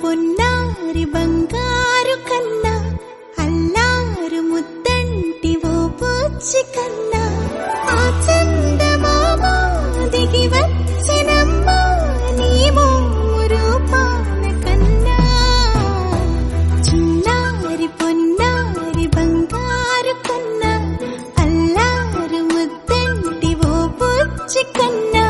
పొన్నారి బంగారు కన్నా అల్లారు ముద్దంటి ఓ పూచి కన్నా ఆ చందమామ దిగి వచ్చినమ్మా నీ రూపాల కన్నా చిన్నారి పొన్నారి బంగారు కన్నా అల్లారు ముద్దంటి ఓ పూచి కన్నా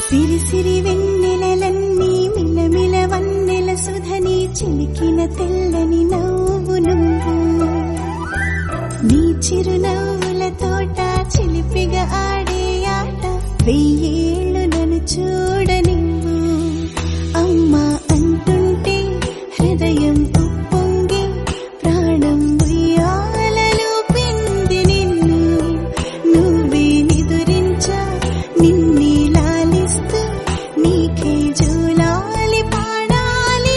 సిరి సిరి వెన్నెలలన్నీ మిలమిల వన్నెల సుధని చిలికిన తెల్లని నవ్వు నువ్వు నీ చిరునవ్వుల తోట చిలిపిగా ఆడే ఆట వెయ్యేళ్ళు